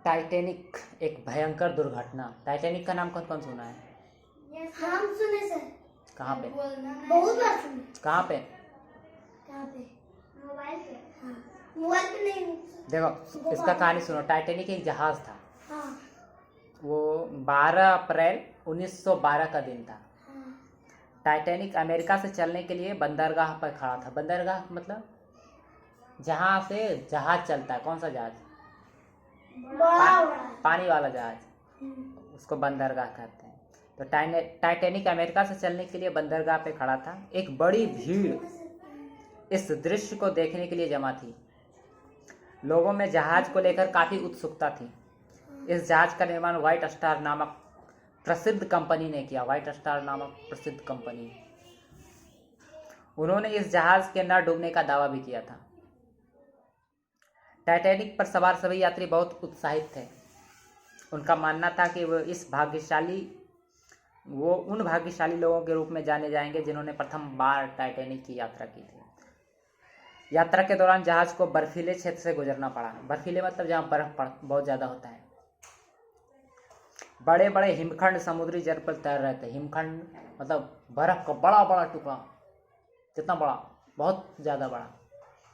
Titanic एक भयंकर दुर्घटना। टाइटैनिक का नाम कौन कौन सुना है? हम सुने सर। कहाँ पे? बहुत बार सुने। कहाँ पे? मोबाइल पे। हाँ, मोबाइल पे नहीं। देखो इसका कहानी सुनो। टाइटैनिक एक जहाज था। हाँ। वो 12 अप्रैल 1912 का दिन था। हाँ। टाइटैनिक अमेरिका से चलने के लिए बंदरगाह पर खड़ा था। बंदरगाह मतलब जहाँ से जहाज चलता है। कौन सा जहाज? बड़ा पानी वाला जहाज, उसको बंदरगाह कहते हैं। तो टाइटैनिक अमेरिका से चलने के लिए बंदरगाह पे खड़ा था। एक बड़ी भीड़ इस दृश्य को देखने के लिए जमा थी। लोगों में जहाज को लेकर काफी उत्सुकता थी। इस जहाज का निर्माण व्हाइट स्टार नामक प्रसिद्ध कंपनी ने किया। व्हाइट स्टार नामक प्रसिद्ध कंपनी, उन्होंने इस जहाज के न डूबने का दावा भी किया था। टाइटैनिक पर सवार सभी यात्री बहुत उत्साहित थे। उनका मानना था कि वो उन भाग्यशाली लोगों के रूप में जाने जाएंगे जिन्होंने प्रथम बार टाइटैनिक की यात्रा की थी। यात्रा के दौरान जहाज को बर्फीले क्षेत्र से गुजरना पड़ा। बर्फीले मतलब जहाँ बर्फ बहुत ज़्यादा होता है। बड़े बड़े हिमखंड समुद्री जल पर तैर रहे थे। हिमखंड मतलब बर्फ का बड़ा बड़ा टुकड़ा। कितना बड़ा? बहुत ज़्यादा बड़ा।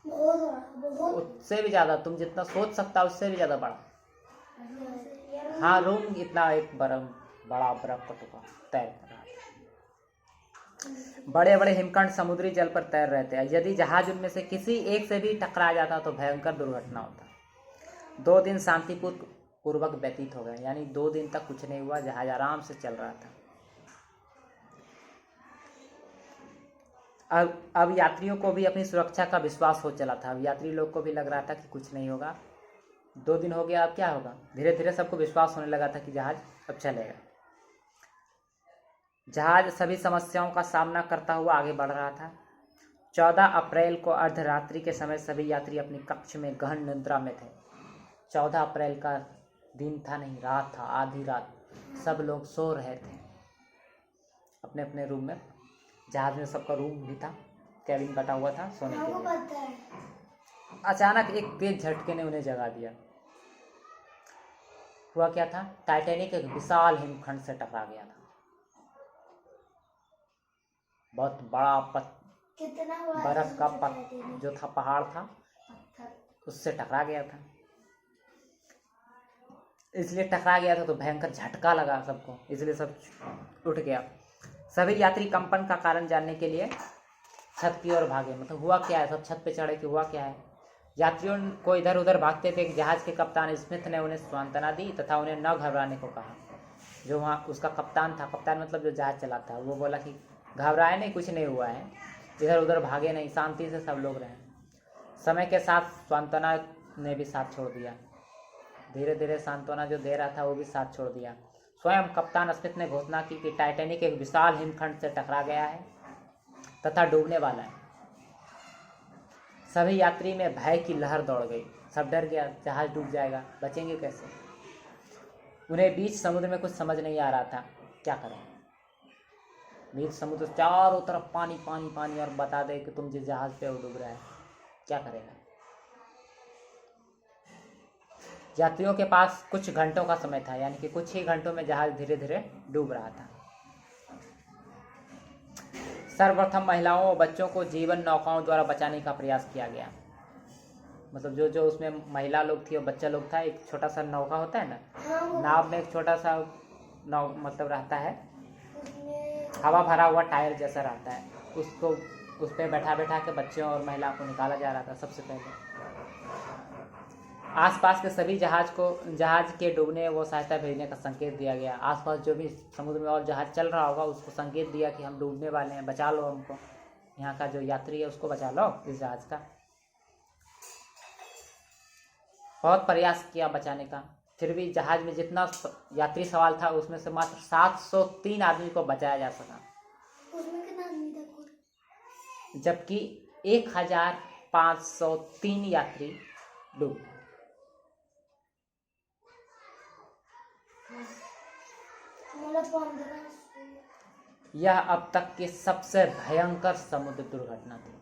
बहुत उससे भी ज़्यादा, तुम जितना सोच सकता उससे भी ज़्यादा बड़ा। हाँ, रूम इतना एक बड़ा बर्फ का टुकड़ा तैर रहा था। बड़े बड़े हिमखंड समुद्री जल पर तैर रहे थे। यदि जहाज उनमें से किसी एक से भी टकरा जाता तो भयंकर दुर्घटना होता। 2 दिन शांतिपूर्वक व्यतीत हो गए, यानी 2 दिन तक कुछ नहीं हुआ। जहाज आराम से चल रहा था। अब यात्रियों को भी अपनी सुरक्षा का विश्वास हो चला था। अब यात्री लोग को भी लग रहा था कि कुछ नहीं होगा। 2 दिन हो गया, अब क्या होगा? धीरे धीरे सबको विश्वास होने लगा था कि जहाज अब चलेगा। जहाज सभी समस्याओं का सामना करता हुआ आगे बढ़ रहा था। 14 अप्रैल को अर्धरात्रि के समय सभी यात्री अपनी कक्ष में गहन निद्रा में थे। 14 अप्रैल का दिन था, नहीं रात था, आधी रात। सब लोग सो रहे थे अपने अपने रूम में। जहाज में सबका रूम भी था, कैबिन कटा हुआ था सोने के लिए। अचानक एक तेज झटके ने उन्हें जगा दिया। हुआ क्या था? टाइटैनिक एक विशाल हिमखंड से टकरा गया था। बहुत बड़ा बर्फ का जो था पहाड़ था, उससे टकरा गया था। इसलिए टकरा गया था तो भयंकर झटका लगा सबको, इसलिए सब उठ गया। सभी यात्री कंपन का कारण जानने के लिए छत की ओर भागे। मतलब हुआ क्या है? सब छत पे चढ़े कि हुआ क्या है। यात्रियों को इधर उधर भागते थे। जहाज के कप्तान स्मिथ ने उन्हें सांत्वना दी तथा उन्हें न घबराने को कहा। जो वहाँ उसका कप्तान था, कप्तान मतलब जो जहाज चलाता है, वो बोला कि घबराए नहीं, कुछ नहीं हुआ है, इधर उधर भागे नहीं, शांति से सब लोग रहें। समय के साथ सांत्वना ने भी साथ छोड़ दिया। धीरे धीरे सांत्वना जो दे रहा था वो भी साथ छोड़ दिया। स्वयं कप्तान स्मिथ ने घोषणा की कि टाइटैनिक एक विशाल हिमखंड से टकरा गया है तथा डूबने वाला है। सभी यात्री में भय की लहर दौड़ गई। सब डर गया, जहाज डूब जाएगा, बचेंगे कैसे? उन्हें बीच समुद्र में कुछ समझ नहीं आ रहा था, क्या करें। बीच समुद्र चारों तरफ पानी पानी पानी, और बता दे कि तुम जिस जहाज पे वो डूब रहा है, क्या करेगा? यात्रियों के पास कुछ घंटों का समय था, यानी कि कुछ ही घंटों में जहाज धीरे धीरे डूब रहा था। सर्वप्रथम महिलाओं और बच्चों को जीवन नौकाओं द्वारा बचाने का प्रयास किया गया। मतलब जो उसमें महिला लोग थी और बच्चा लोग था, एक छोटा सा नौका होता है ना, नाव में एक छोटा सा नाव मतलब रहता है, हवा भरा हुआ टायर जैसा रहता है, उसको उस पर बैठा बैठा के बच्चों और महिला को निकाला जा रहा था। सबसे पहले आसपास के सभी जहाज के डूबने वो सहायता भेजने का संकेत दिया गया। आसपास जो भी समुद्र में और जहाज चल रहा होगा उसको संकेत दिया कि हम डूबने वाले हैं, बचा लो हमको, यहाँ का जो यात्री है उसको बचा लो इस जहाज का। बहुत प्रयास किया बचाने का, फिर भी जहाज में जितना यात्री सवाल था उसमें से मात्र 703 आदमी को बचाया जा सका। उसमें कितना आदमी था? जबकि 1503 यात्री डूब। यह अब तक की सबसे भयंकर समुद्र दुर्घटना थी।